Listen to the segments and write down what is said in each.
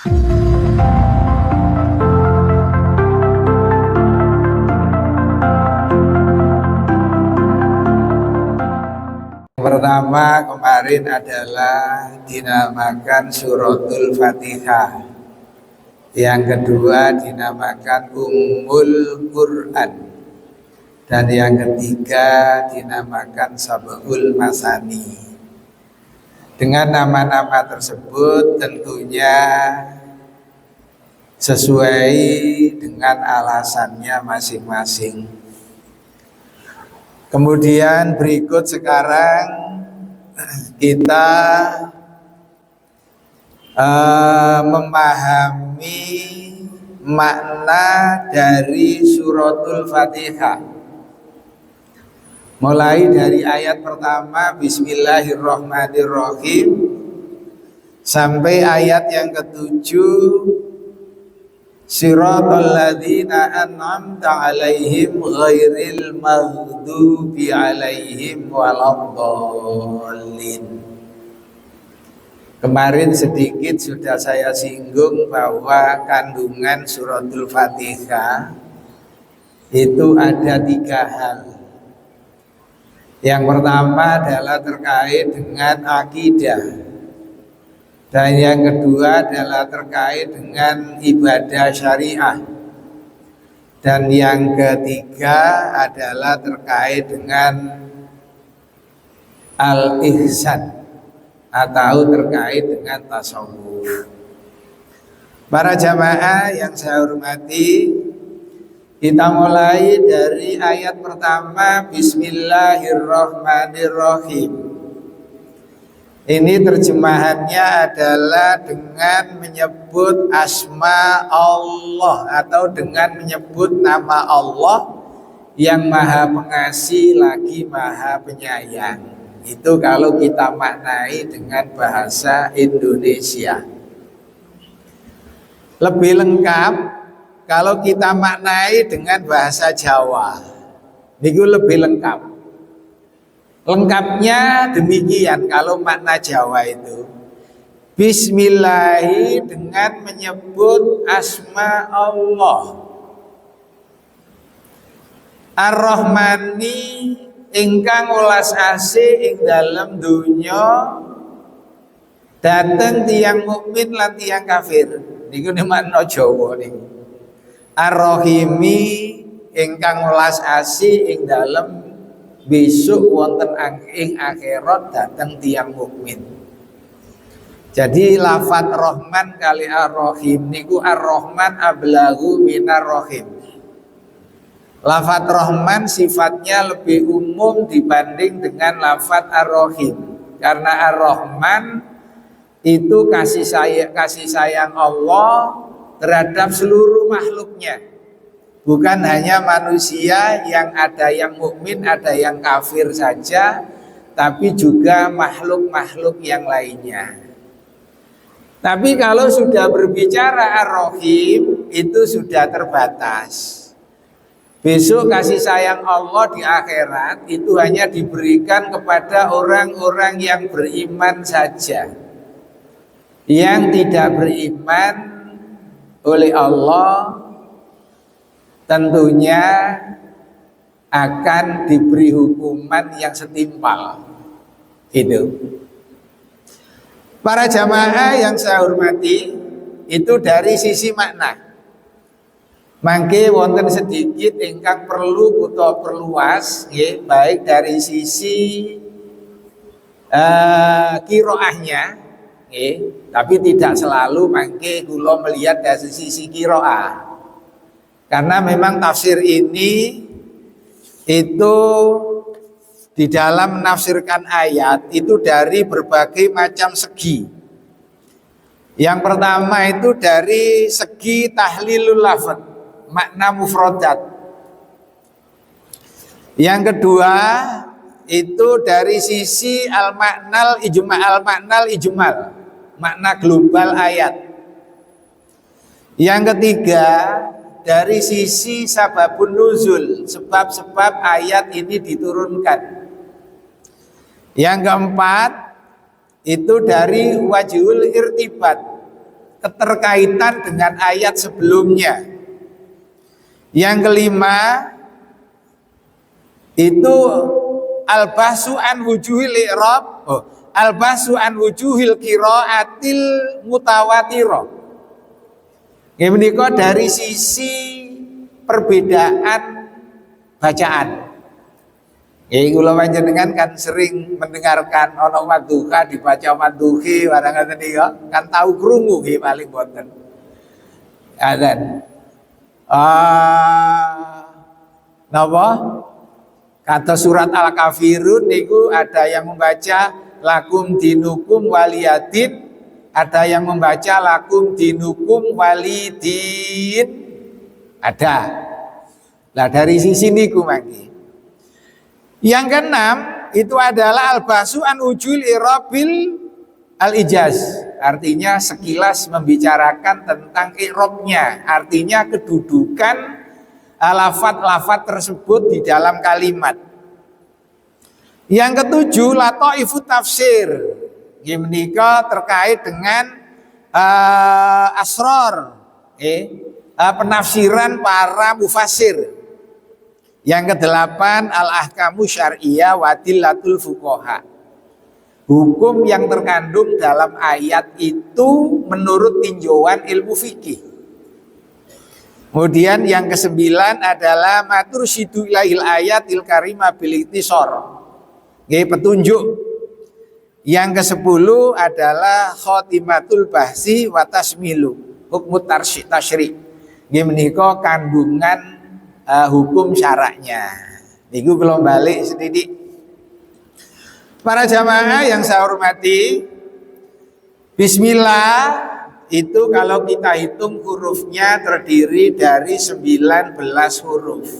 Pertama kemarin adalah dinamakan suratul Fatihah. Yang kedua dinamakan Ummul Quran. Dan yang ketiga dinamakan Sab'ul Masani. Dengan nama-nama tersebut tentunya sesuai dengan alasannya masing-masing. Kemudian berikut sekarang kita memahami makna dari suratul Fatihah. Mulai dari ayat pertama Bismillahirrahmanirrahim sampai ayat yang ketujuh Siratal ladzina an'amta 'alaihim ghairil maghdubi 'alaihim waladdallin. Kemarin sedikit sudah saya singgung bahwa kandungan suratul Fatihah itu ada 3 hal. Yang pertama adalah terkait dengan akidah. Dan yang kedua adalah terkait dengan ibadah syariah. Dan yang ketiga adalah terkait dengan al-ihsan atau terkait dengan tasawuf. Para jamaah yang saya hormati, kita mulai dari ayat pertama Bismillahirrahmanirrahim. Ini terjemahannya adalah dengan menyebut asma Allah atau dengan menyebut nama Allah yang maha pengasih lagi maha penyayang. Itu kalau kita maknai dengan bahasa Indonesia. Lebih lengkap kalau kita maknai dengan bahasa Jawa. Itu lebih lengkap. Lengkapnya demikian kalau makna Jawa itu Bismillahi dengan menyebut asma Allah, Ar-Rahmani ingkang welas asih ing dalem donya dateng tiyang mukmin lan tiyang kafir. Niku makna Jawa niku. Ar-Rahimi ingkang welas asih ing dalem besok wonten ing akhirat datang tiang mukmin. Jadi lafadz Rahman kali Ar-Rahim niku Ar-Rahman ablagu minar Rahim. Lafadz Rahman sifatnya lebih umum dibanding dengan lafadz Ar-Rahim. Karena Ar-Rahman itu kasih sayang Allah terhadap seluruh makhluknya. Bukan hanya manusia yang ada yang mukmin, ada yang kafir saja, tapi juga makhluk-makhluk yang lainnya. Tapi kalau sudah berbicara Ar-Rahim itu sudah terbatas. Besok kasih sayang Allah di akhirat itu hanya diberikan kepada orang-orang yang beriman saja. Yang tidak beriman oleh Allah tentunya akan diberi hukuman yang setimpal. Itu. Para jamaah yang saya hormati, itu dari sisi makna. Mangke wonten sedikit ingkang perlu kita perluas, baik dari sisi qiraahnya, tapi tidak selalu mangke kula melihat dari sisi qiraah. Karena memang tafsir ini itu di dalam menafsirkan ayat itu dari berbagai macam segi. Yang pertama itu dari segi tahlilul lafaz, makna mufradat. Yang kedua itu dari sisi al-maknal ijmal, makna global ayat. Yang ketiga dari sisi sababun nuzul, sebab-sebab ayat ini diturunkan. Yang keempat itu dari wajhul irtibat, keterkaitan dengan ayat sebelumnya. Yang kelima itu al-bahsu an wujuhil i'rab, al-bahsu an wujuhil qiraatil mutawatirah. Nggih menika dari sisi perbedaan bacaan. Kula panjenengan kan sering mendengarkan ana wadduha dibaca wadduhi barang ngoten niku kan tahu krungu nggih paling wonten. Adan. Napa? Kata surat Al-Kafirun niku ada yang membaca lakum dinukum waliyadin, ada yang membaca lakum dinukum walidin. Ada. Lah dari sisi niku mangke. Yang keenam itu adalah al-basu an ujul irabil al-ijaz. Artinya sekilas membicarakan tentang i'rabnya, artinya kedudukan lafaz-lafaz tersebut di dalam kalimat. Yang ketujuh lataifut tafsir. Nggih menika terkait dengan asrar, penafsiran para mufassir. Yang kedelapan al-ahkamu syar'iyyah wa dillatul fuqaha. Hukum yang terkandung dalam ayat itu menurut tinjauan ilmu fikih. Kemudian yang kesembilan adalah matursidu ilaihil ayatil karimah bil iktisar. Petunjuk. Yang kesepuluh adalah khotimatul bahsi wa tasmilu hukmut tasyri'. Nggih menika kandungan hukum syaraknya. Niku kula balik sedikit. Para jamaah yang saya hormati, bismillah itu kalau kita hitung hurufnya terdiri dari 19 huruf.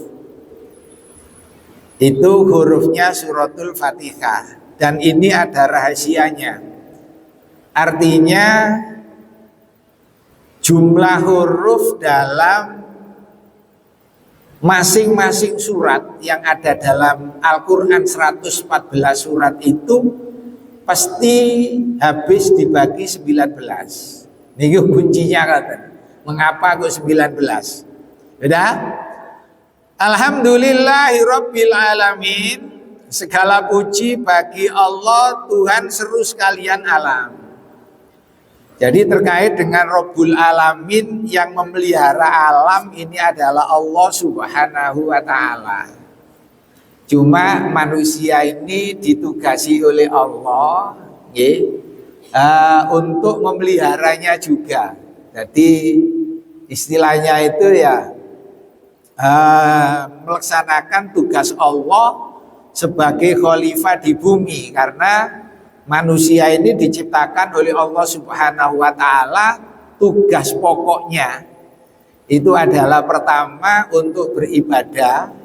Itu hurufnya suratul Fatihah. Dan ini ada rahasianya. Artinya jumlah huruf dalam masing-masing surat yang ada dalam Al-Quran 114 surat itu pasti habis dibagi 19. Ini kuncinya kata. Mengapa kok 19? Sudah? Alhamdulillahirabbil alamin. Segala puji bagi Allah Tuhan seru sekalian alam. Jadi terkait dengan Rabbul Alamin yang memelihara alam ini adalah Allah Subhanahu wa Ta'ala. Cuma manusia ini ditugasi oleh Allah untuk memeliharanya juga. Jadi istilahnya itu ya melaksanakan tugas Allah sebagai khalifah di bumi, karena manusia ini diciptakan oleh Allah Subhanahu wa Ta'ala. Tugas pokoknya itu adalah pertama untuk beribadah.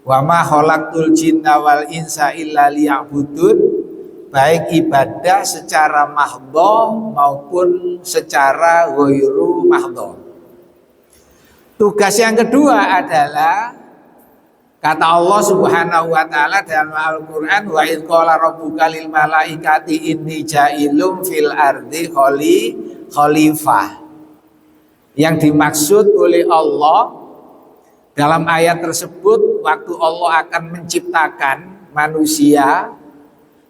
Wa ma khalaqtul jinna wal insa illa liya'budun. Baik ibadah secara mahdhah maupun secara ghairu mahdhah. Tugas yang kedua adalah kata Allah Subhanahu wa Ta'ala dalam Al-Quran, wa idh qala rabbuka lil malaikati inni ja'ilum fil ardi khalifah. Yang dimaksud oleh Allah dalam ayat tersebut, waktu Allah akan menciptakan manusia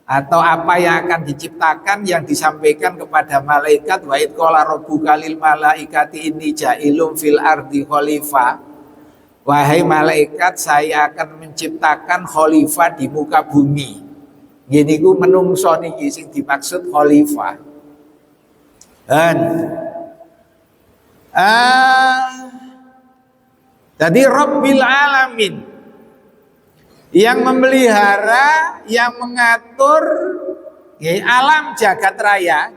atau apa yang akan diciptakan, yang disampaikan kepada malaikat, wa idh qala rabbuka lil malaikati inni ja'ilum fil ardi khalifah. Wahai malaikat, saya akan menciptakan khalifah di muka bumi. Gini ku menungso niki sing dimaksud khalifah. Jadi Rabbil Alamin yang memelihara, yang mengatur alam jagat raya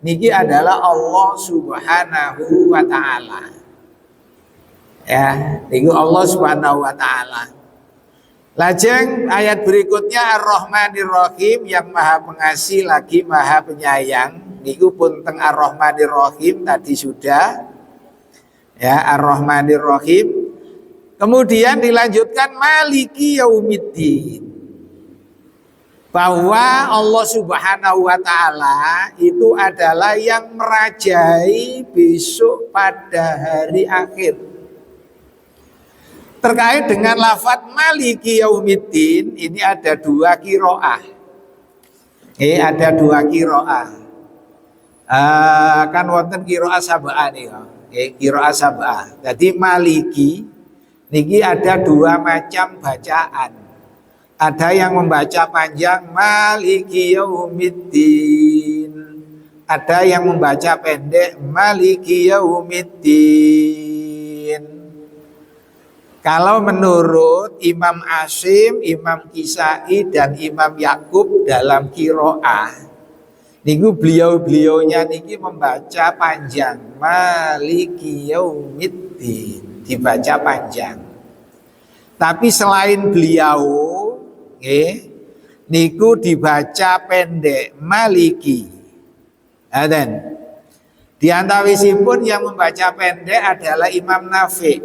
niki adalah Allah Subhanahu wa Ta'ala. Ya, itu Allah Subhanahu wa Ta'ala. Lajeng ayat berikutnya Ar-Rahmanir Rahim, yang Maha Pengasih lagi Maha Penyayang. Niku pun teng Ar-Rahmanir Rahim tadi sudah. Ya, Ar-Rahmanir Rahim. Kemudian dilanjutkan Maliki Yaumiddin. bahwa Allah Subhanahu wa taala itu adalah yang merajai besok pada hari akhir. Terkait dengan lafadz Maliki Yaumiddin ini ada dua qiraah. Ada dua qiraah. Kan wonten qiraah sab'ah nih. Qiraah sab'ah. Jadi Maliki niki ada dua macam bacaan. Ada yang membaca panjang Maliki Yaumiddin. Ada yang membaca pendek Maliki Yaumiddin. Kalau menurut Imam Asim, Imam Kisai dan Imam Yakub dalam qiraah, niku beliau-beliaunya niki membaca panjang Maliki Yaumiddin, dibaca panjang. Tapi selain beliau niku dibaca pendek Maliki. Dan di antawisipun yang membaca pendek adalah Imam Nafi'.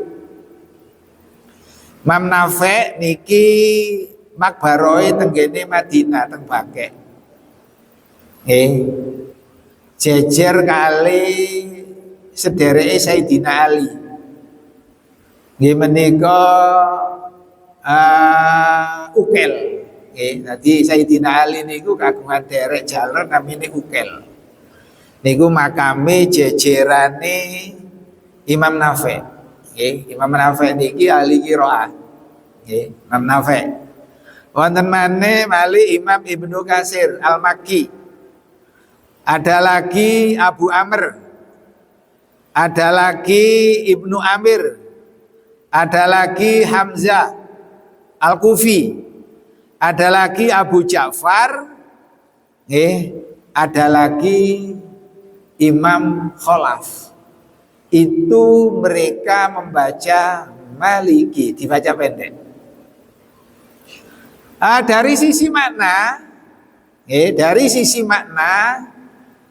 Imam Nafi' niki makbaroi tenggene Madinah teng Bakek. Jejer kali sedereke Sayyidina Ali. Nggih menika Ukel. Jadi Sayyidina Ali niku kagungan derek jaler namine Ukel. Niku makame jejerane Imam Nafi'. Imam Nafi' niki ahli qiraah. Imam Nafi'. Wonten maneh malih Imam Ibnu Katsir Al-Makki. Ada lagi Abu Amr. Ada lagi Ibnu Amir. Ada lagi Hamzah Al-Kufi, ada lagi Abu Ja'far, ada lagi Imam Khalaf. Itu mereka membaca Maliki, dibaca pendek. Dari sisi makna,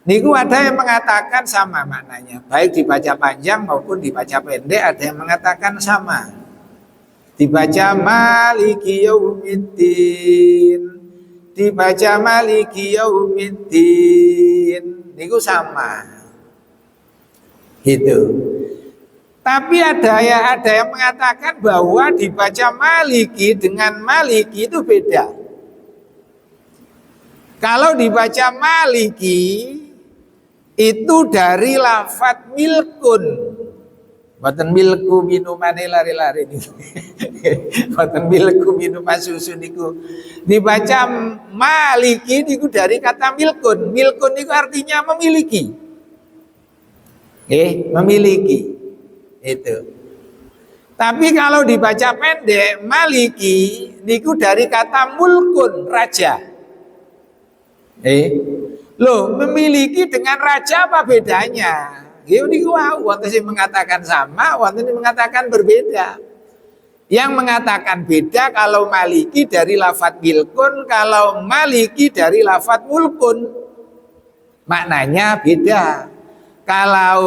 niku ada yang mengatakan sama maknanya, baik dibaca panjang maupun dibaca pendek, ada yang mengatakan sama. Dibaca Maliki Yaumiddin, dibaca Maliki Yaumiddin, niku sama. Gitu. Tapi ada yang mengatakan bahwa dibaca Maliki dengan Maliki itu beda. Kalau dibaca Maliki itu dari lafadz milkun. Boten milku minumane lari-lari niku. Boten milku minuman susu niku. Dibaca Maliki niku dari kata milkun. Milkun niku artinya memiliki. Memiliki. Itu. Tapi kalau dibaca pendek Maliki niku dari kata mulkun, raja. Loh, memiliki dengan raja apa bedanya? Niku wonten sing mengatakan sama, wonten sing mengatakan berbeda. Yang mengatakan beda kalau Maliki dari lafadz milkun, kalau Maliki dari lafadz mulkun. Maknanya beda. Kalau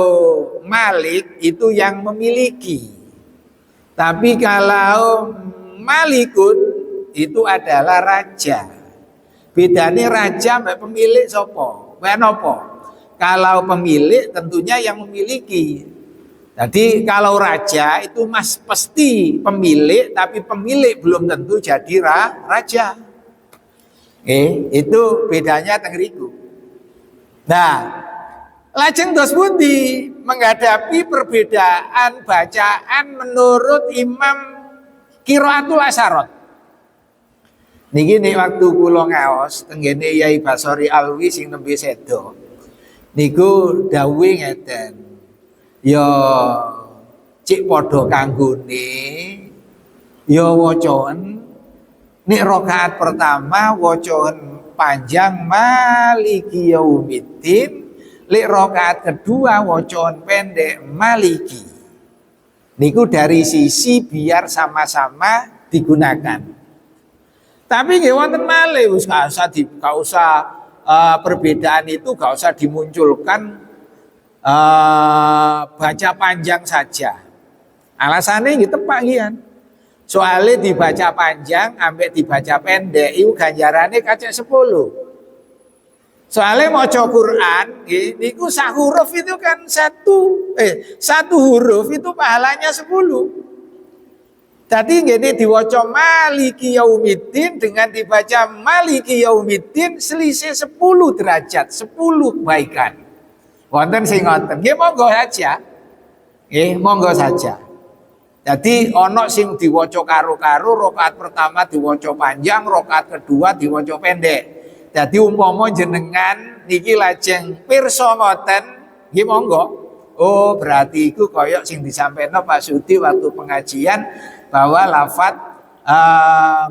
Malik itu yang memiliki. Tapi kalau Malikun itu adalah raja. Bedanya raja mbak pemilik sopo, nopo. Kalau pemilik tentunya yang memiliki. Jadi kalau raja itu pasti pemilik, tapi pemilik belum tentu jadi raja. Itu bedanya tengeriku. Nah, lajeng dos pundi menghadapi perbedaan bacaan menurut Imam Qiraatul Asharat. Niki nek waktu kula ngaos tenggene Yai Basori Alwi sing nembe sedo. Niku dawuh ngeten. Ya cik padha kanggone ya wacan nek rakaat pertama wacan panjang Maliki Yaumiddin, nek rakaat kedua wacan pendek Maliki. Niku dari sisi biar sama-sama digunakan. Tapi nggih wonten malih wis gak usah perbedaan itu gak usah dimunculkan, baca panjang saja. Alasannya gitu Pak Gian. Soalnya dibaca panjang ambek dibaca pendek itu ganjarannya kacek 10. Soalnya maca Quran niku sak huruf itu kan satu huruf itu pahalanya 10. Jadi gini diwaca Maliki Yaumiddin dengan dibaca Maliki Yaumiddin selisih 10 derajat, 10 kebaikan. Wonten sing ngoten. Nggih monggo saja. Nggih monggo saja. Jadi ana sing diwaca karo-karo, rakaat pertama diwaca panjang, rakaat kedua diwaca pendek. Jadi umpama jenengan niki lajeng pirsa ngoten, nggih monggo. Oh, berarti iku koyok sing disampaikan Pak Sudi waktu pengajian bahwa lafadz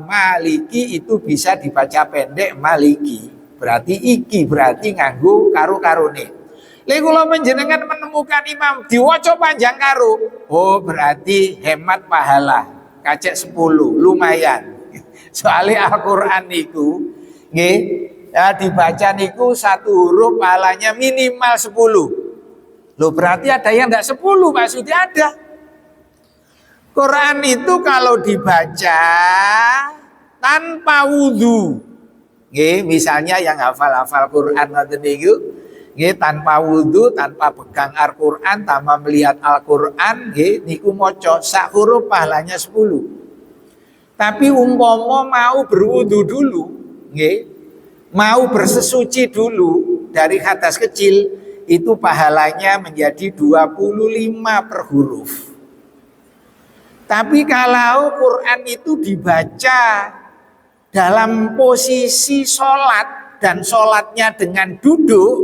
maliki itu bisa dibaca pendek maliki. Berarti iki berarti nganggo karo-karone. Lha kula panjenengan menemukan imam diwaca panjang karo. Oh, berarti hemat pahala. Kacek 10, lumayan. Soalnya Al-Qur'an niku nggih ya dibaca niku satu huruf pahalanya minimal 10. Loh berarti ada yang enggak 10 Pak Sudi ada. Quran itu kalau dibaca tanpa wudhu, misalnya yang hafal-hafal Quran tanpa wudhu, tanpa pegang Al-Quran, tanpa melihat Al-Quran, niku moco sak huruf pahalanya 10. Tapi umpama mau berwudhu dulu, mau bersesuci dulu dari hadas kecil, itu pahalanya menjadi 25 per huruf. Tapi kalau Quran itu dibaca dalam posisi sholat dan sholatnya dengan duduk,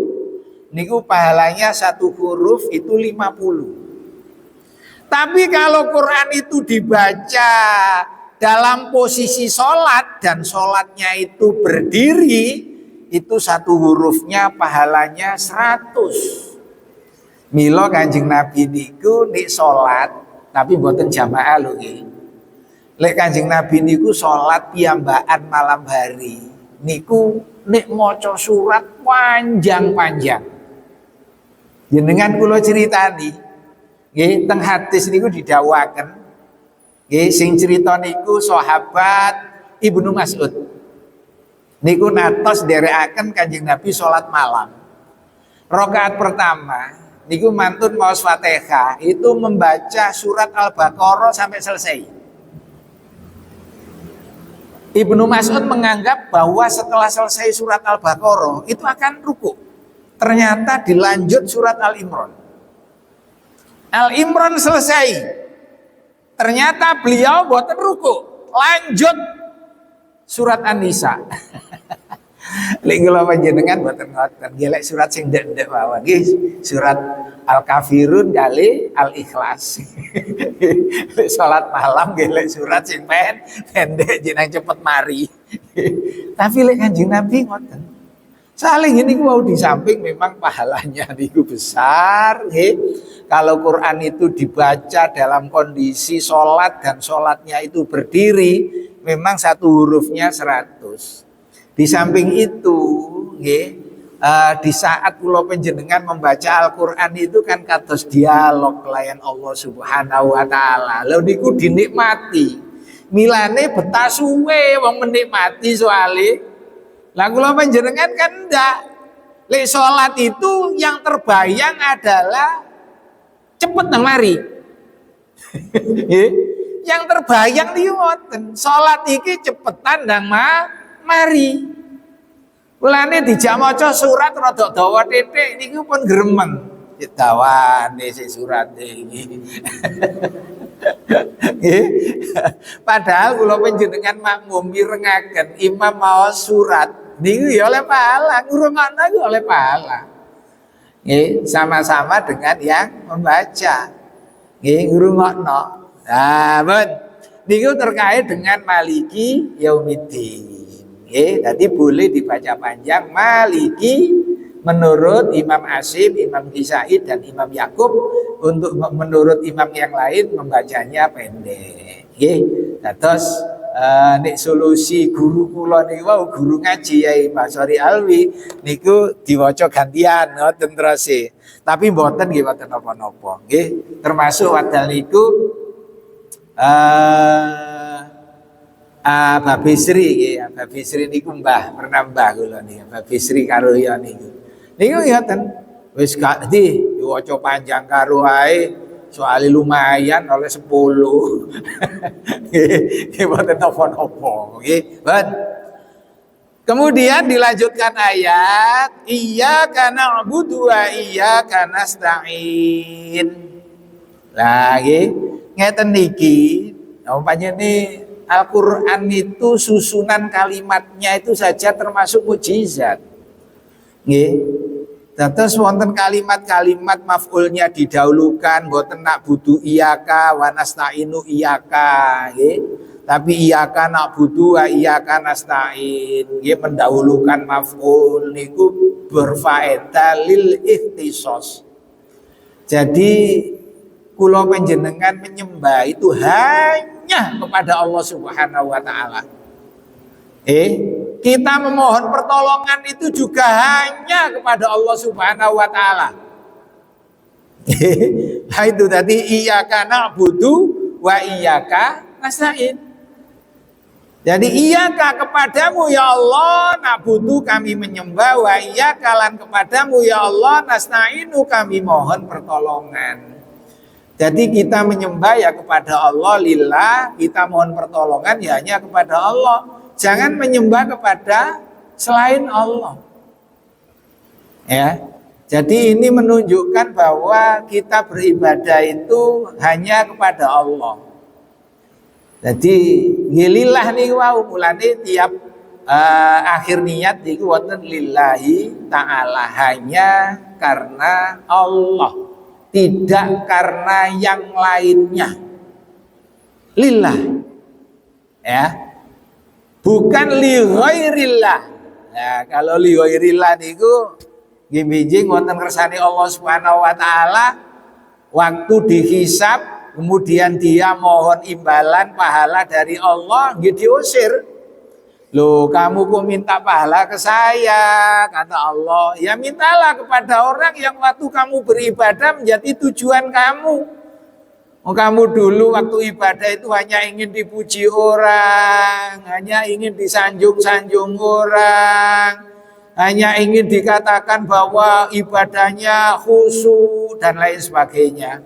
niku pahalanya satu huruf itu 50. Tapi kalau Quran itu dibaca dalam posisi sholat dan sholatnya itu berdiri, itu satu hurufnya pahalanya 100. Milo Kanjeng Nabi niku nik sholat tapi mboten jamaah lho nggih. Lek Kanjeng Nabi niku salat piyambakan malam hari. Niku nek maca surat panjang-panjang. Jenengan kula critani, nggih teng hadis niku didhawuhaken. Nggih sing crita niku sahabat Ibnu Mas'ud. Niku natos nderekaken Kanjeng Nabi salat malam. Rakaat pertama niku mantun maos Fatihah itu membaca surat Al-Baqarah sampai selesai. Ibnu Mas'ud menganggap bahwa setelah selesai surat Al-Baqarah itu akan ruku. Ternyata dilanjut surat Al-Imran. Al-Imran selesai. Ternyata beliau boten ruku, lanjut surat An-Nisa. Lek kula panjenengan mboten ngoten. Nggih surat sing ndek-ndek mawon nggih surat Al-Kafirun kali Al-Ikhlas. Lek salat malam nggih surat sing pendek jeneng cepet mari. Tapi lek Kanjeng Nabi ngoten. Saling ini mau di samping memang pahalanya niku besar nggih. Kalau Quran itu dibaca dalam kondisi sholat dan sholatnya itu berdiri, memang satu hurufnya 100. Di samping itu, di saat kula panjenengan membaca Al-Quran itu kan kados dialog kelayan Allah Subhanahu wa taala. Lha niku dinikmati. Milane betah suwe wong menikmati soalé. Lah kula panjenengan kan ndak. Lek salat itu yang terbayang adalah cepet nang mari. Yang terbayang niku ngoten. Salat iki cepetan nang mari. Mulane dijak maca surat rada dawa titik niku pun gremeng. Dawane si surat iki. Padahal kula panjenengan makmum mirengaken imam maos surat niku ya oleh pahala, ngrungokno iku oleh pahala. Nggih, sama-sama dengan yang membaca. Nggih, ngrungokno. Nah, men niku terkait dengan Maliki Yaumiddin. Jadi boleh dibaca panjang Maliki menurut Imam Asim, Imam Kisai dan Imam Yakub. Untuk menurut imam yang lain membacanya pendek. Terus nek solusi guru kula niku wau guru ngaji Yai Pak Sori Alwi niku diwaca gantian ngoten terus. Tapi mboten nggih mboten napa-napa. Nggih, termasuk wadal niku Mbah Bisri ya, Mbah Bisri niku pernah mbah kula niki, Mbah Bisri karo ya niku. Niku ngoten. Wis gak diwaca panjang karo ae, soalnya lumayan oleh 10. Nggih, mboten napa-napa, nggih. Kemudian dilanjutkan ayat, iyyaka na'budu wa iyyaka nasta'in. Lah nggih, ngeten niki, panjenengan Al-Quran itu susunan kalimatnya itu saja termasuk mukjizat. Nggih. Terus wonten kalimat-kalimat maf'ulnya didahulukan, boten nak budu iyaka wa nasta'inu iyaka, nggih. Tapi iyaka nak budu wa iyaka nasta'in, nggih, mendahulukan maf'ul niku berfaedah lil ikhtisos. Jadi kula panjenengan menyembah itu hanya kepada Allah Subhanahu wa taala. Kita memohon pertolongan itu juga hanya kepada Allah Subhanahu wa taala. Nah itu tadi iyyaka na'budu wa iyyaka nasta'in. Jadi iyyaka kepadamu ya Allah na'budu kami menyembah, wa iyyaka lan kepadamu ya Allah nasta'inu kami mohon pertolongan. Jadi kita menyembah ya kepada Allah lillah, kita mohon pertolongan ya hanya kepada Allah. Jangan menyembah kepada selain Allah. Ya. Jadi ini menunjukkan bahwa kita beribadah itu hanya kepada Allah. Jadi lillah nih wau mulane tiap akhir niat niku wonten lillahi ta'ala, hanya karena Allah, tidak karena yang lainnya. Lillah. Ya. Bukan li ghairillah. Nah, kalau li ghairillah niku nggih benjing wonten kersane Allah Subhanahu wa taala, waktu dihisab kemudian dia mohon imbalan pahala dari Allah, nggih diusir. Loh, kamu kok minta pahala ke saya? Kata Allah, ya mintalah kepada orang yang waktu kamu beribadah menjadi tujuan kamu. Kamu dulu waktu ibadah itu hanya ingin dipuji orang, hanya ingin disanjung-sanjung orang, hanya ingin dikatakan bahwa ibadahnya khusyuk dan lain sebagainya.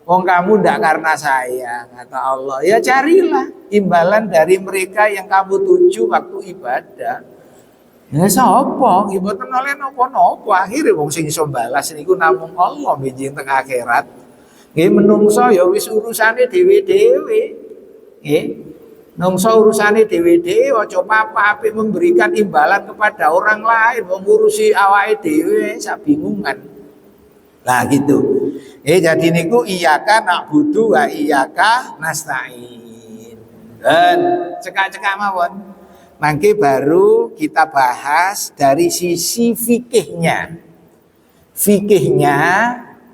Kamu tidak karena saya, kata Allah. Ya carilah imbalan dari mereka yang kamu tuju waktu ibadah. Ya sapa? Mboten oleh napa-napa. Akhire wong sing iso balas niku namung Allah benjing teng akhirat. Nggih menungso ya wis urusane dhewe-dhewe. Nggih. Menungso urusane dhewe-dhewe aja apa-apa memberikan imbalan kepada orang lain, wong ngurusi awake dhewe sak bingungan. Lah gitu. Jadi niku iyyaka na'budu wa iyyaka nasta'in. Dan cekak-cekak mawon. Mangke baru kita bahas dari sisi fikihnya. Fikihnya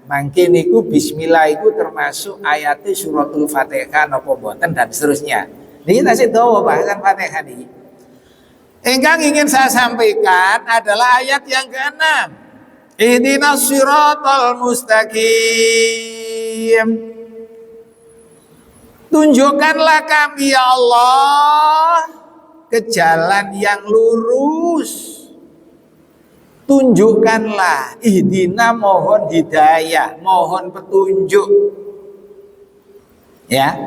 mangke niku bismillah iku termasuk ayat suratul Fatihah napa mboten dan seterusnya. Niki tasih dawa bahasan Fatihah niki. Ingkang ingin saya sampaikan adalah ayat yang ke-6. Ihdinas siratal mustaqim. Tunjukkanlah kami ya Allah ke jalan yang lurus. Tunjukkanlah, ihdina mohon hidayah, mohon petunjuk. Ya.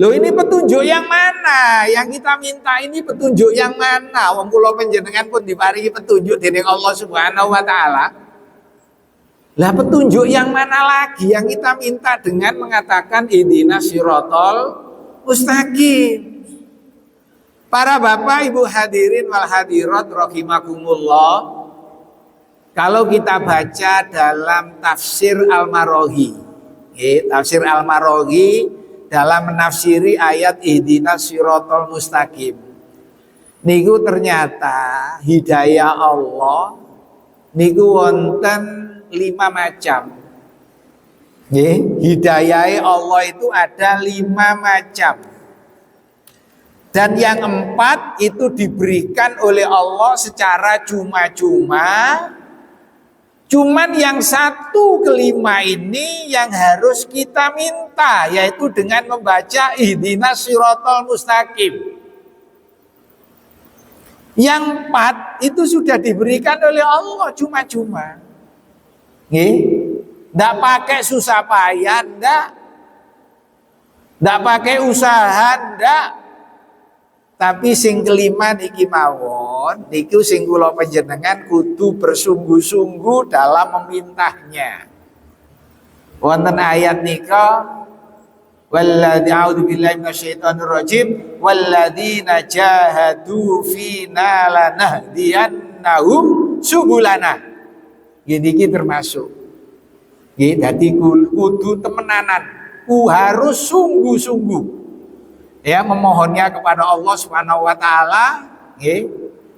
Loh ini petunjuk yang mana? Yang kita minta ini petunjuk yang mana? Wong kula panjenengan pun diparingi petunjuk dening Allah Subhanahu wa taala. Lah petunjuk yang mana lagi yang kita minta dengan mengatakan ihdinas siratal mustaqim? Para bapak ibu hadirin wal hadirat rahimakumullah. Kalau kita baca dalam tafsir Al-Maraghi, tafsir Al-Maraghi dalam menafsiri ayat ihdinas siratal mustaqim, niku ternyata hidayah Allah niku wonten 5 macam. Hidayah Allah itu ada 5 macam. Dan yang 4 itu diberikan oleh Allah secara cuma-cuma. Cuman yang 1/5 ini yang harus kita minta, yaitu dengan membaca ihdinas siratal mustaqim. Yang 4 itu sudah diberikan oleh Allah cuma-cuma. Nggih. Ndak pakai susah payah, ndak pakai usaha, ndak. Tapi sing kelima niki mawon, niku sing kula panjenengan kudu bersungguh-sungguh dalam memintanya. Wonten ayat nika, walladzi a'udzu billahi minasyaitonir rajim, walladzina jahadu fina lanahdiyannahum subulana. Niki termasuk. Nggih, dadi kudu temenanan, harus sungguh-sungguh. Ya, memohonnya kepada Allah Subhanahu wa taala, nggih.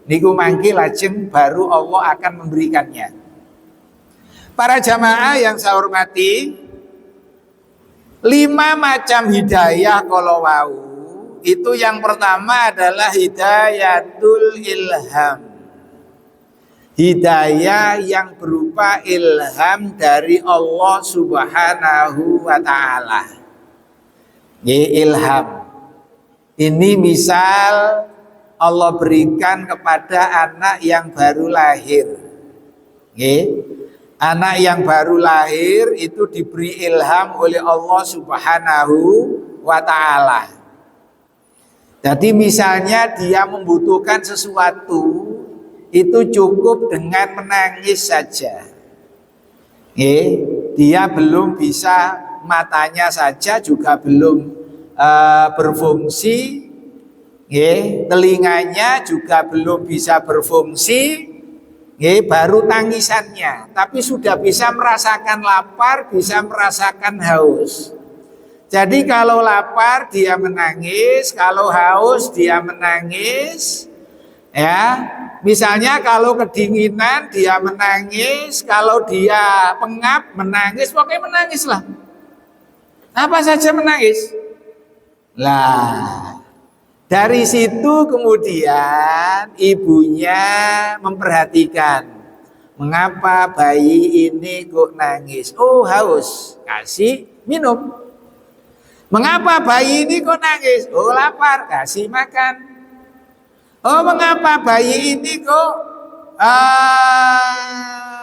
Niku mangke lajeng baru Allah akan memberikannya. Para jamaah yang saya hormati, 5 macam hidayah kalau wau. Itu yang pertama adalah hidayatul ilham. Hidayah yang berupa ilham dari Allah Subhanahu wa taala. Ilham. Ini misal Allah berikan kepada anak yang baru lahir. Anak yang baru lahir itu diberi ilham oleh Allah Subhanahu wa taala. Jadi misalnya dia membutuhkan sesuatu, itu cukup dengan menangis saja. Dia belum bisa, matanya saja juga belum berfungsi, telinganya juga belum bisa berfungsi, baru tangisannya, tapi sudah bisa merasakan lapar, bisa merasakan haus. Jadi kalau lapar dia menangis, kalau haus dia menangis, ya. Misalnya kalau kedinginan dia menangis, kalau dia pengap menangis, pokoknya menangislah. Apa saja menangis. Lah, dari situ kemudian ibunya memperhatikan, mengapa bayi ini kok nangis? Oh, haus, kasih minum. Mengapa bayi ini kok nangis? Oh, lapar, kasih makan. Oh, mengapa bayi ini kok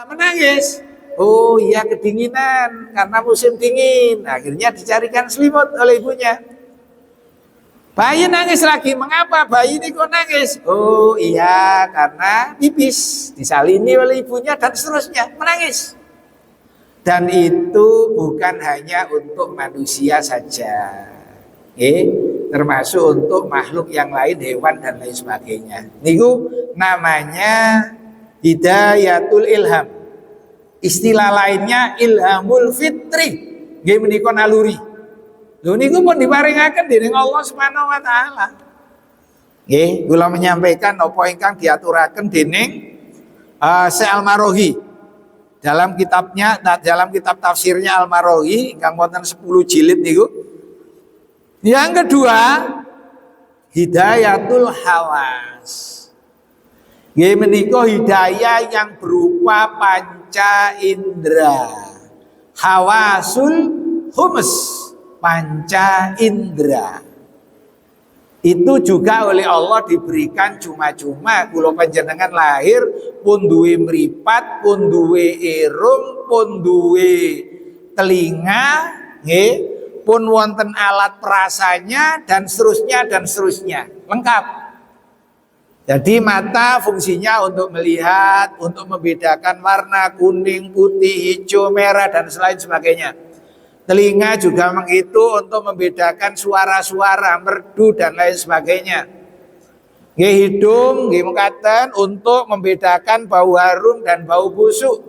menangis? Oh, iya kedinginan, karena musim dingin. Akhirnya dicarikan selimut oleh ibunya. Bayi nangis lagi, mengapa bayi ini kok nangis? Oh iya, karena pipis, disalini oleh ibunya dan seterusnya, menangis. Dan itu bukan hanya untuk manusia saja, termasuk untuk makhluk yang lain, hewan dan lain sebagainya. Niku namanya hidayatul ilham. Istilah lainnya ilhamul fitri, nggih menika naluri. Lho niku pun diparingaken dening Allah Subhanahu wa taala. Nggih, kula menyampaikan apa ingkang diaturaken dening Syekh Al-Marohi dalam kitabnya, dalam kitab tafsirnya Al-Marohi ingkang wonten 10 jilid niku. Yang kedua, hidayatul hawas. Nggih menika hidayah yang berupa panca indera. Hawasul humus, panca indera. Itu juga oleh Allah diberikan cuma-cuma. Kula panjenengan lahir pun duwe mripat, pun duwe irung, pun duwe telinga, nggih, pun wonten alat perasanya dan seterusnya, lengkap. Jadi mata fungsinya untuk melihat, untuk membedakan warna kuning, putih, hijau, merah dan lain sebagainya. Telinga juga menghitung untuk membedakan suara-suara, merdu dan lain sebagainya. Hidung mengatakan untuk membedakan bau harum dan bau busuk.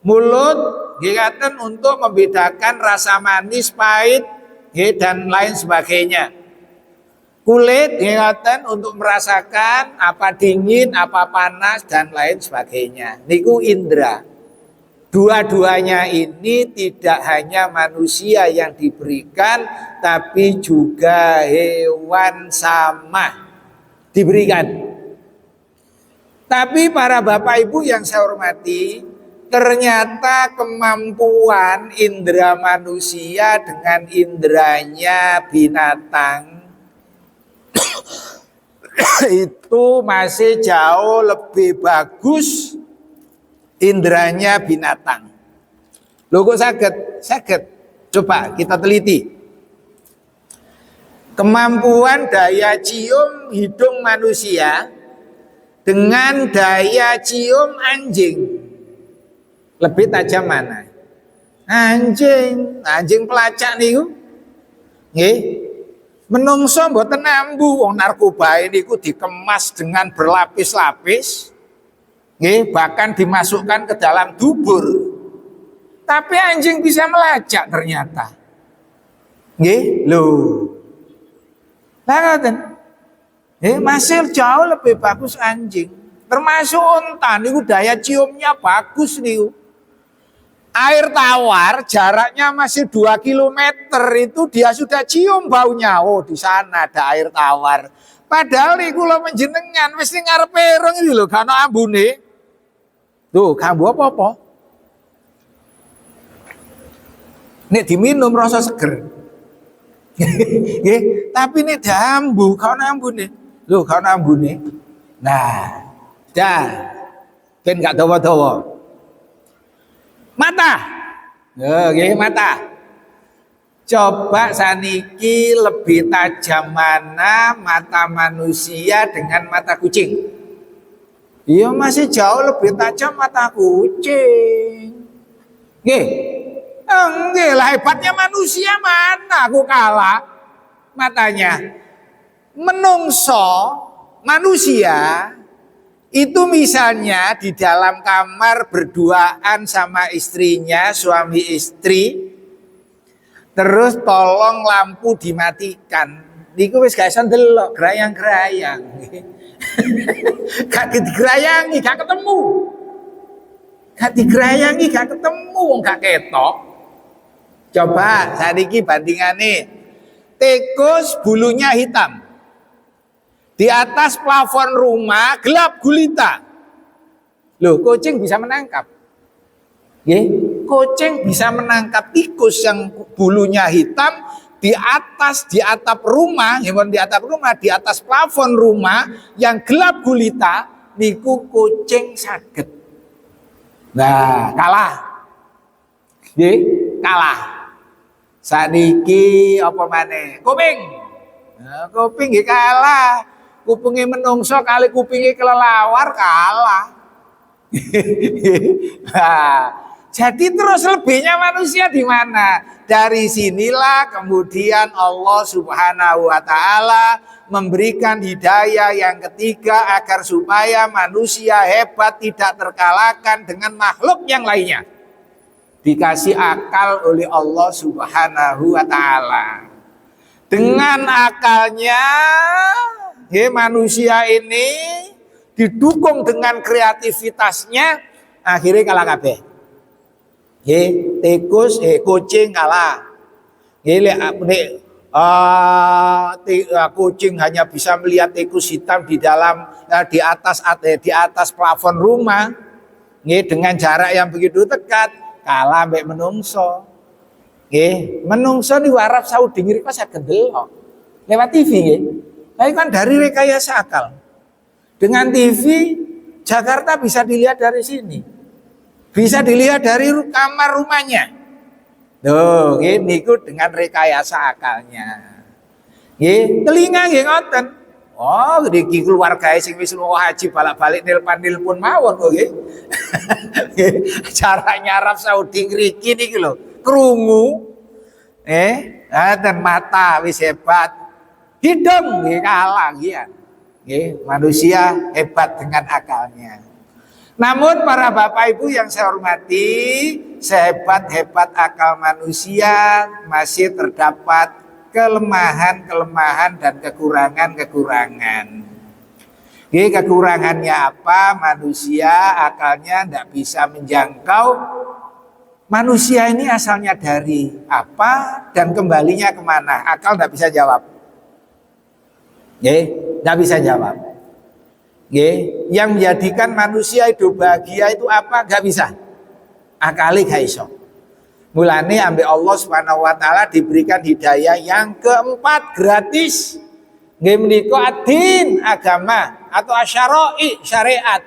Mulut dikatakan untuk membedakan rasa manis, pahit dan lain sebagainya. Kulit dikatakan untuk merasakan apa dingin, apa panas dan lain sebagainya. Niku indra. Dua-duanya ini tidak hanya manusia yang diberikan, tapi juga hewan sama diberikan. Tapi para bapak ibu yang saya hormati, ternyata kemampuan indera manusia dengan inderanya binatang itu masih jauh lebih bagus indranya binatang. Loh kok saged? Saged. Coba kita teliti. Kemampuan daya cium hidung manusia dengan daya cium anjing lebih tajam mana? Anjing pelacak niku. Nggih. Menungso mboten nambu, wong narkoba niku dikemas dengan berlapis-lapis. Nggih, bahkan dimasukkan ke dalam dubur. Tapi anjing bisa melacak ternyata. Nggih, lho. Lah ngoten. Masih jauh lebih bagus anjing. Termasuk unta niku daya ciumnya bagus niku. Air tawar jaraknya masih 2 kilometer itu dia sudah cium baunya. Oh, di sana ada air tawar. Padahal niku lho menjenengan wis ning ngarepe irung iki lho, gak ana ambune. Tuh, kambu apa-apa? Nek diminum rasa seger. Nggih, tapi nek dambu gak ana ambune. Lho, gak ana ambune. Nah, dah. Ben gak dawa-dawa. Mata. Nggih, mata. Coba saniki lebih tajam mana mata manusia dengan mata kucing? Iya masih jauh lebih tajam mata kucing. Nggih. Nggih lah, hebatnya manusia mana aku kalah matanya. Menungso manusia itu misalnya di dalam kamar berduaan sama istrinya, suami istri, terus tolong lampu dimatikan. Niku wis gak iso ndelok grayang-grayang. Gak digerayangi, gak ketemu. Gak digerayangi, gak ketemu, wong gak ketok. Coba saniki bandingane. Tikus bulunya hitam. Di atas plafon rumah gelap gulita. Loh, kucing bisa menangkap. Nggih, kucing bisa menangkap tikus yang bulunya hitam di atap rumah, di atas plafon rumah yang gelap gulita, niku kucing saged. Nah, kalah. Nggih, kalah. Saniki apa maneh? Kuping. Nah, kuping nggih kalah. Kupinge menungso kali kupinge kelelawar kalah. Nah, jadi terus lebihnya manusia di mana? Dari sinilah kemudian Allah Subhanahu wa taala memberikan hidayah yang ketiga agar supaya manusia hebat tidak terkalahkan dengan makhluk yang lainnya. Dikasih akal oleh Allah Subhanahu wa taala. Dengan akalnya manusia ini didukung dengan kreativitasnya, akhirnya kalah kabeh. Tikus, kucing kalah. Kucing hanya bisa melihat tikus hitam di atas plafon rumah, dengan jarak yang begitu dekat. Kalah mbek menungso. Nggih, menungso di Arab Saudi ngriko saged delok lewat TV nggih. Lah kan dari rekayasa akal. Dengan TV Jakarta bisa dilihat dari sini. Bisa dilihat dari kamar rumahnya. Tuh, nggih niku dengan rekayasa akalnya. Nggih, telinga nggih ngoten. Oh, iki keluargae sing wis lunga haji balak-balik nelpon mawon kok nggih. Caranya Arab Saudi ngriki niki lho, krungu. Dan mata wis hebat. Hidung nggih kalah nggih. Nggih, manusia hebat dengan akalnya. Namun para Bapak Ibu yang saya hormati, sehebat-hebat akal manusia masih terdapat kelemahan-kelemahan dan kekurangan-kekurangan. Kekurangannya apa? Manusia akalnya tidak bisa menjangkau manusia ini asalnya dari apa dan kembalinya kemana. Akal tidak bisa jawab. Tidak bisa jawab. Yang menjadikan manusia hidup bahagia itu apa? Gak bisa. Akali gak iso. Mulane ambek Allah Subhanahu wa taala diberikan hidayah yang keempat gratis. Nggih menika adin agama atau asyara'i syariat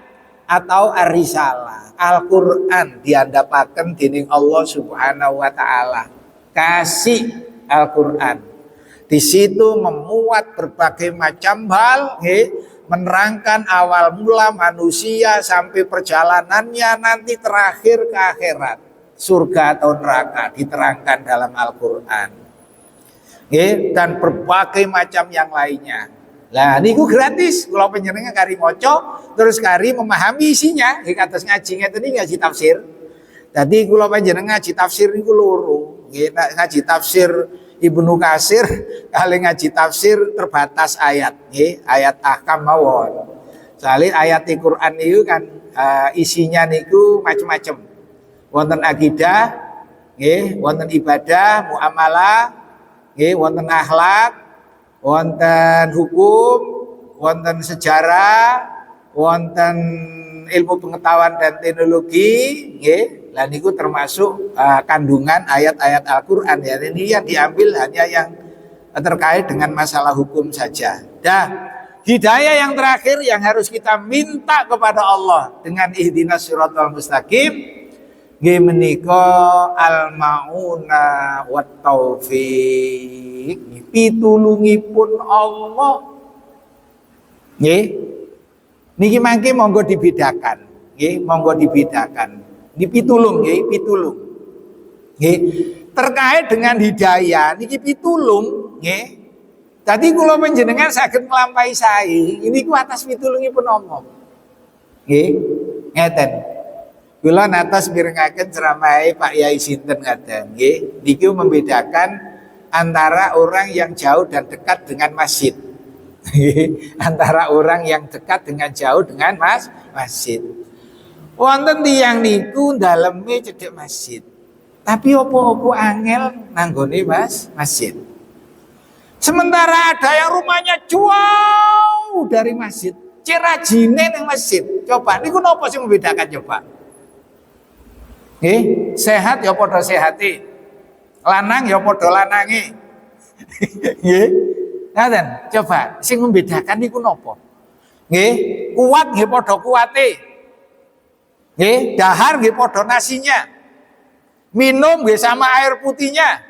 atau ar-risalah. Al-Qur'an diandhapaken dening Allah Subhanahu wa taala. Kasih Al-Qur'an. Di situ memuat berbagai macam hal, menerangkan awal mula manusia sampai perjalanannya nanti terakhir ke akhirat. Surga atau neraka diterangkan dalam Al-Qur'an. Dan berbagai macam yang lainnya. Lah niku gratis kula panjenengan kari maca terus kari memahami isinya. Nggih kados ngaji ngeten iki ngaji tafsir. Dadi kula panjenengan ngaji tafsir niku loro. Nggih ngaji tafsir Ibnu Katsir kali ngaji tafsir terbatas ayat, nggih ayat ahkam mawon. Soale ayat Al-Qur'an niku kan isinya niku macam-macam. Wonten akidah, nggih, wonten ibadah, muamalah, nggih, wonten akhlak, wonten hukum, wonten sejarah, wonten ilmu pengetahuan dan teknologi, nggih. Lah niku termasuk kandungan ayat-ayat Al-Qur'an ya. Ini yang diambil hanya yang terkait dengan masalah hukum saja. Dah, hidayah yang terakhir yang harus kita minta kepada Allah dengan ihdinas siratal mustaqim nggih menika al-mauna wat taufiq, pitulungipun Allah. Nggih. Niki mangke monggo dibedakan, nggih, monggo dibedakan. Dipitulung, nggih, pitulung. Nggih. Terkait dengan hidayah niki pitulung, nggih. Tadi kula panjenengan saged nglampahi sae, ini ku atas pitulungipun Allah. Nggih. Ngeten. Kula natos mirengaken ceramahe Pak Yai sinten ngaten, nggih. Niki membedakan antara orang yang jauh dan dekat dengan masjid. Antara orang yang dekat dengan jauh dengan masjid. Wonten tiyang niku daleme cedhek masjid. Tapi opo-opo angel nanggone masjid. Sementara ada yang rumahnya jauh dari masjid, cirajine ning masjid. Coba niku napa sing membedakan coba? Sehat ya padha sehate. Lanang ya padha lanange. Nggih. Ngaten, coba sing membedakan niku napa? Nggih, kuat nggih padha kuwate. Nggih, dahar nggih padha nasinya. Minum nggih sama air putihnya.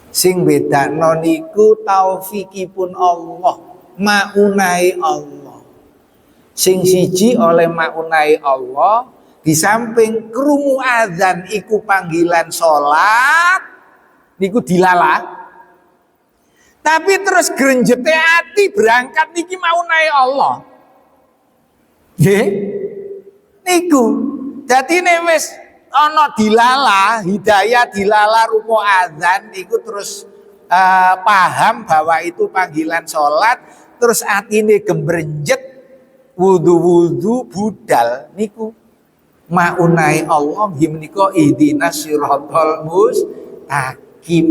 Sing bedakno niku taufikipun Allah, maunai Allah. Sing siji oleh maunai Allah, di samping krungu azan iku panggilan salat niku dilala. Tapi terus grenjete ati berangkat niki maunai Allah. Nggih. Niku. Dadi nek wis ana dilala, hidayah dilala rupa azan niku terus paham bahwa itu panggilan salat, terus atine gembrenjet wudu-wudu budal niku maunai Allah nggih menika ihdinas siratal mustaqim.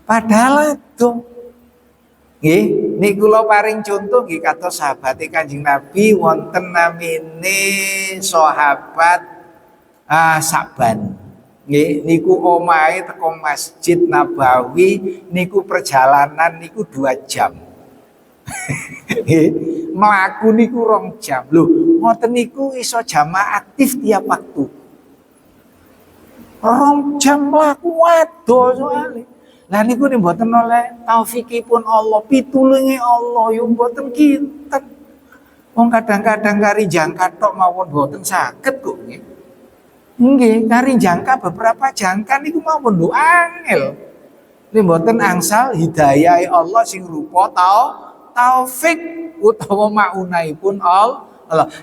Padahal itu nggih niku kula paring contoh nggih kados sahabate Kanjeng Nabi wonten namine sahabat Sa'ban. Nggih niku omahe teko Masjid Nabawi niku perjalanan niku 2 jam. Nggih, mlaku niku 2 jam. Lho, ngoten niku iso jamaah aktif tiap waktu. 2 jam mlaku waduh soalé. Lah niku nek mboten oleh taufikipun Allah, pitulunge Allah yo mboten kinten. Wong kadang-kadang kari jangka tok mawon mboten saged kok nggih. Nggih, kari jangka beberapa jangka niku mawon lho angel. Nek mboten angsal hidayah Allah sing rupa taufik utawa maunaipun Allah.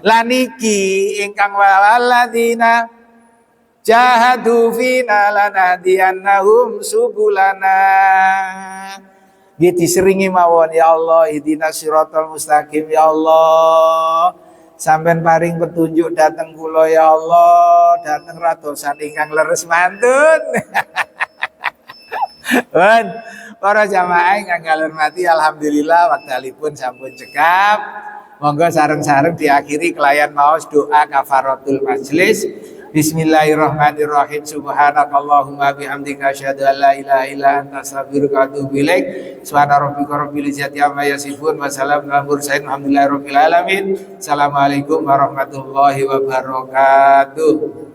Lah niki ingkang waladina jahadu fina lanahdiyannahum subulana. Nggih diseringi mawon ya Allah ihdinas siratal mustaqim ya Allah. Sampeyan paring petunjuk dateng kula ya Allah, dateng ratosan ingkang leres mantun. Pun para jamaah ingkang kalih alhamdulillah wektalipun sampun cekap. Monggo sareng-sareng diakhiri kelayan maos doa kafaratul majlis. Bismillahirrahmanirrahim. Subhanakallahumma bihamdika asyhadu an la ilaha illa anta astaghfiruka wa atubu ilaik. Subhana rabbika rabbil izzati amma yasifun wa salamun alal mursalin walhamdulillahi rabbil alamin. Assalamualaikum warahmatullahi wabarakatuh.